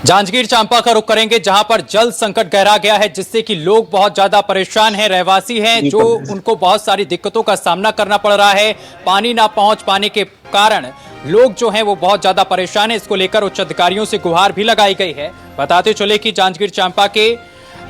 जांजगीर चांपा का रुख करेंगे, जहां पर जल संकट गहरा गया है, जिससे कि लोग बहुत ज्यादा परेशान हैं। रहवासी हैं जो उनको बहुत सारी दिक्कतों का सामना करना पड़ रहा है। पानी ना पहुंच पाने के कारण लोग जो हैं वो बहुत ज्यादा परेशान हैं। इसको लेकर उच्च अधिकारियों से गुहार भी लगाई गई है। बताते चले कि जांजगीर चांपा के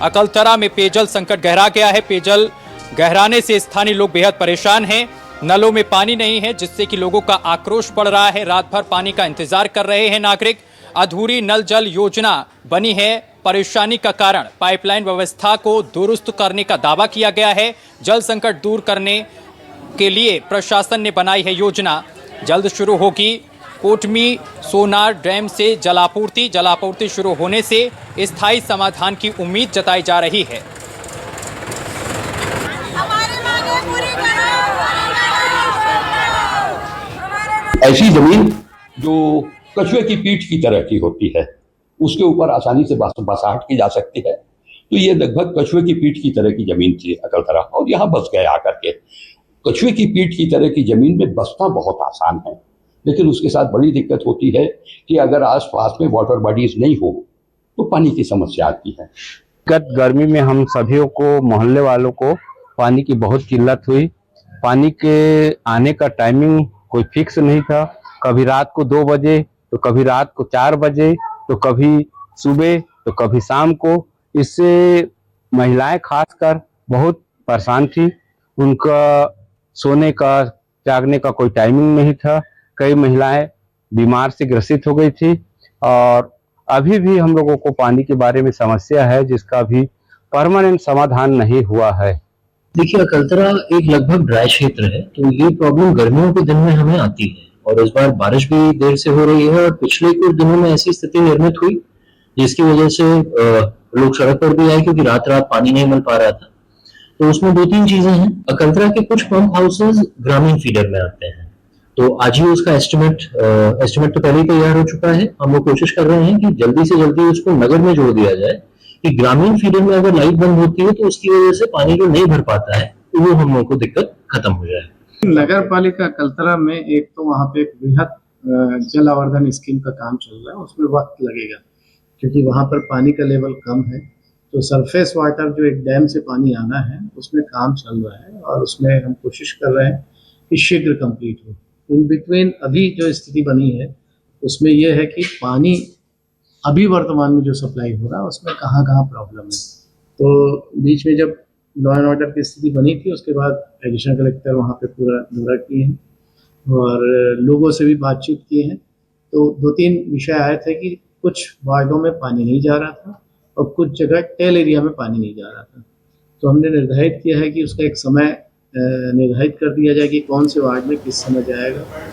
अकलतरा में पेयजल संकट गहरा गया है। पेयजल गहराने से स्थानीय लोग बेहद परेशान हैं। नलों में पानी नहीं है, जिससे कि लोगों का आक्रोश बढ़ रहा है। रात भर पानी का इंतजार कर रहे हैं नागरिक। अधूरी नल जल योजना बनी है परेशानी का कारण। पाइपलाइन व्यवस्था को दुरुस्त करने का दावा किया गया है। जल संकट दूर करने के लिए प्रशासन ने बनाई है योजना। जल्द शुरू होगी कोटमी सोनार डैम से जलापूर्ति शुरू होने से स्थायी समाधान की उम्मीद जताई जा रही है। ऐसी जमीन जो कछुए की पीठ की तरह की होती है, उसके ऊपर आसानी से बसाहट की जा सकती है। तो ये लगभग कछुए की पीठ की तरह की जमीन थी अकलतरा, और यहाँ बस गए आकर के। कछुए की पीठ की तरह की जमीन में बसना बहुत आसान है, लेकिन उसके साथ बड़ी दिक्कत होती है कि अगर आसपास में वाटर बॉडीज नहीं हो तो पानी की समस्या आती है। गत गर्मी में हम सभी को, मोहल्ले वालों को पानी की बहुत किल्लत हुई। पानी के आने का टाइमिंग कोई फिक्स नहीं था। कभी रात को 2 बजे, तो कभी रात को 4 बजे, तो कभी सुबह, तो कभी शाम को। इससे महिलाएं खासकर बहुत परेशान थी। उनका सोने का, जागने का कोई टाइमिंग नहीं था। कई महिलाएं बीमार से ग्रसित हो गई थी। और अभी भी हम लोगों को पानी के बारे में समस्या है, जिसका भी परमानेंट समाधान नहीं हुआ है। देखिए, अकलतरा एक लगभग ड्राई क्षेत्र है, तो ये प्रॉब्लम गर्मियों के दिन में हमें आती है। और इस बार बारिश भी देर से हो रही है, और पिछले कुछ दिनों में ऐसी स्थिति निर्मित हुई जिसकी वजह से लोग सड़क पर भी आए, क्योंकि रात रात पानी नहीं मिल पा रहा था। तो उसमें 2-3 चीजें हैं। अकलतरा के कुछ पंप हाउसेज ग्रामीण फीडर में आते हैं, तो आज ही उसका एस्टिमेट तो पहले ही तैयार हो चुका है। हम लोग कोशिश कर रहे हैं कि जल्दी से जल्दी उसको नगर में जोड़ दिया जाए, कि ग्रामीण फीडर में अगर लाइट बंद होती है तो उसकी वजह से पानी जो नहीं भर पाता है, तो वो हम लोगों को दिक्कत खत्म हो जाए। नगर पालिका अकलतरा में एक तो वहाँ पे एक बृहद जल आवर्धन स्कीम का काम चल रहा है। उसमें वक्त लगेगा, क्योंकि वहाँ पर पानी का लेवल कम है। तो सरफेस वाटर जो एक डैम से पानी आना है, उसमें काम चल रहा है, और उसमें हम कोशिश कर रहे हैं कि शीघ्र कंप्लीट हो। इन बिटवीन अभी जो स्थिति बनी है, उसमें यह है कि पानी अभी वर्तमान में जो सप्लाई हो रहा है, उसमें कहाँ कहाँ प्रॉब्लम है। तो बीच में जब लॉ एंड ऑर्डर की स्थिति बनी थी, उसके बाद एडिशनल कलेक्टर वहाँ पे पूरा दौरा किए हैं, और लोगों से भी बातचीत की है। तो 2-3 विषय आए थे कि कुछ वार्डों में पानी नहीं जा रहा था, और कुछ जगह टेल एरिया में पानी नहीं जा रहा था। तो हमने निर्धारित किया है कि उसका एक समय निर्धारित कर दिया जाए कि कौन से वार्ड में किस समय जाएगा।